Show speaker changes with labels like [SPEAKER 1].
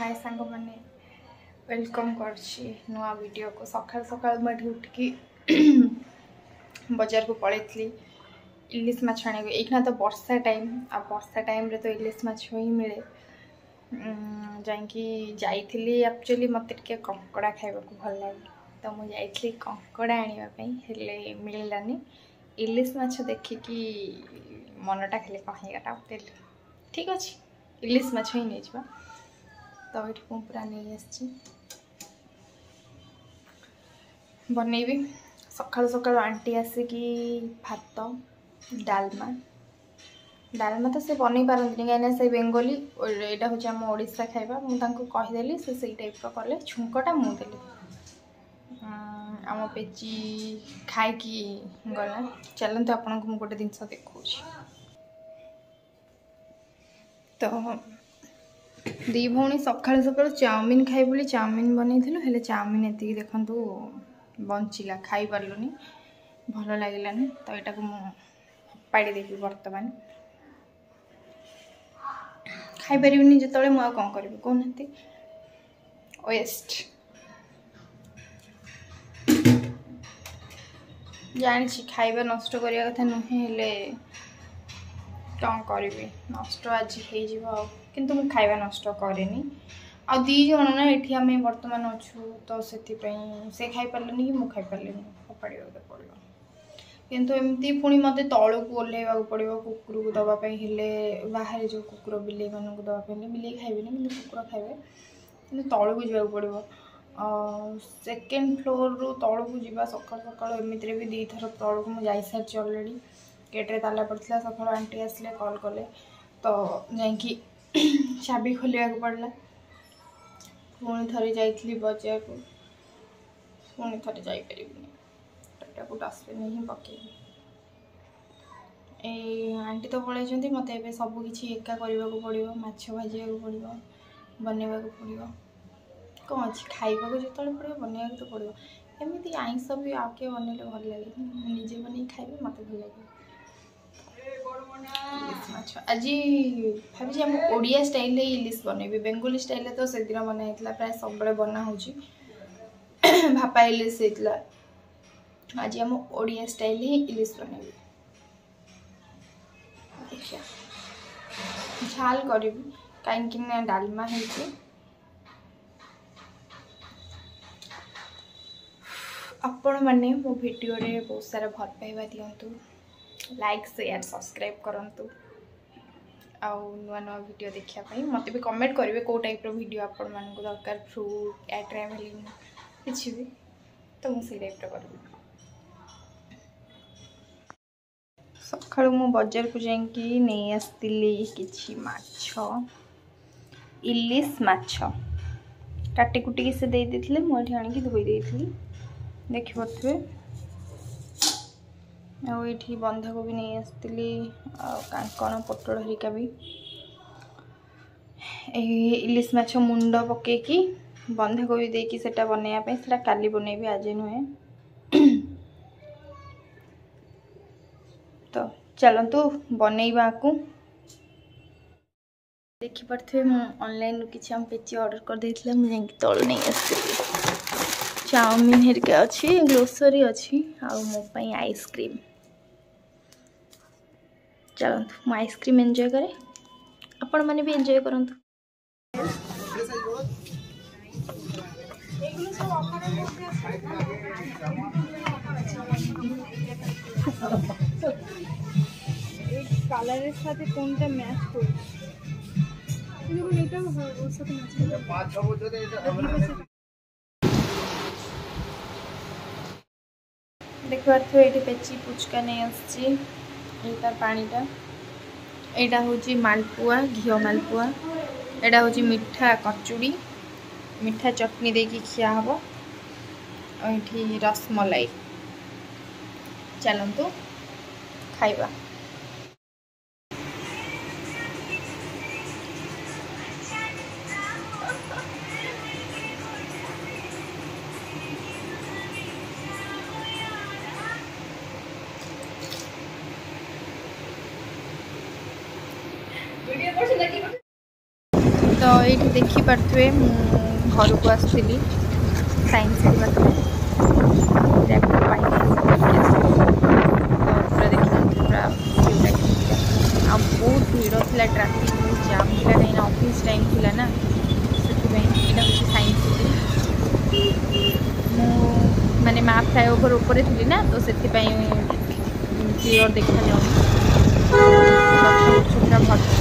[SPEAKER 1] हाय सांग मैंने वेलकम कर नुआ वीडियो को सकाल सकाल मुझे उठिकी बजार को पलैली इलिश माछ आने को तो वर्षा टाइम रे तो इलिश माछ ही मिले जाइली एक्चुअली मत कंकड़ा खाइबा भल लगे तो मुझे जाइली कंकड़ा आने मिललानी इलिश माछ देखिकी मनटा खाली कहीगला ठीक अच्छे इलिश माछ ही नहीं जा तो ये पूरा नहीं बनईबी सकाल सकाल आंटी आसिकी भात डालमा तो से बन पारती कहीं से बेंगली यहाँ हूँ आम ओडिशा खाइबा मुझे कहीदेली से टाइप कले छुंकटा मुदेली आम पेची खाई गला चलते आपन को गोटे जिनस देखा तो दी भौणी सकाल सकाल चाउमिन खाई बोली चाउमिन बनई हेले चाउमिन एति देखंतु बंचिला खाई पारलुनी भल लगिलानी तो यहाँ को मुझे देवी बर्तमान खाई पारिनी जो मुझे कौन करी कहना वेस्ट जानी खाइबा नष्ट करने कथा नुहे हेले कौन करी नष्ट आज हो किंतु मु खाइबा नष्ट करेनी आ दी जन ना ये आम बर्तमान अच्छु तो से खाई पार्लनि कि मुझे खाई फोपाड़ा पड़ो किंतु एमती पुणी मत तलू को ओह्लैवा पड़ो कुकुर को दवापाई बाहर जो कुकुर बिले मान दवापाई बिले खाइबे कि कुकुर खाइबे कि तलू को जावाक पड़ो सेकेंड फ्लोर रु तलू को जावा सकाल सकाल एमती भी दी थर तलू को मुझे सारी अलरेडी गेट्रे ताला पड़ता सकाल आंटी आसले कॉल कले तो जा चाबी खोलिया पड़ला पुणी थरे जाइली बजार को पुणी थरे जापर को डस्टबिन ही पकई आंटी तो पलैंती मत सब किसी एका करने को पड़ो माछ भाजा पड़ो बनवा पड़ो कौन अच्छी खाइबा जो पड़ो बनवा तो पड़ो एमती आईंस भी आउ किए बनइले भल लगे निजे बन खाइबे मत भल लगे इलिश आज भावी आम ओडिया स्टाइल इलिश बनइबी बेंगली स्टाइल तो से दिन बनाई प्राय सब बना हो भापा इलिश होता आज आम ओडिया स्टाइल ही इलिश बनइबी देखिए झाल करी कहीं डालमा हो आपण मैंने मो वीडियो रे बहुत सारा भल पाइबा दिंतु लाइक शेयर सब्सक्राइब करंतु आउ नुआ नुआ वीडियो देखापी मत भी कमेंट करेंगे कौ टाइप वीडियो आपण मान दरकार फ्रूट या ट्रैवलिंग किसी भी तो मुझे टाइप करी सका मु बजार को जाकि नहीं आसती कि माछ इलिश माछ काटी कुटिकी से दे देथिले मुझे आनिकी धोई देथिली देखिपे आठी बंधाकोबी नहीं आसती कांकण पोटल हरिका भी इलिश माछ मुंड पकईकि बंधाकोबी देकी सेटा बनैया सेटा काली बनैबी आज नुहे तो चलतु बनैबा को देखिपे मु ऑनलाइन किसी आम पेची ऑर्डर कर देथिले मुझे तल नहीं आसती चाउमिन हेरिका अच्छी ग्रोसरी अच्छी आउ मो आइसक्रीम चलते मु आइसक्रीम एंजॉय करे आपण मैंने भी एंजॉय करंतु कलर साथे कोनटा मैच कर देखो ये पेची पुचका नहीं आसी पानीटा यहाँ हूँ मालपुआ घी मालपुआ यहाँ हूँ मिठा कचुड़ी मिठा चटनी देकी खिया हम ये रसमलाई चलतु खाइबा तो तो ये देखिपे घर को आसती साइंस पूरा बहुत भीड़ था ट्राफिक बहुत जाम था कहीं ऑफिस टाइम थी ना से साइंस सिटी माने मैप फ्लाईओवर ऊपर थी ना तो से क्लीयर देखा जाऊँ पूरा भर्ती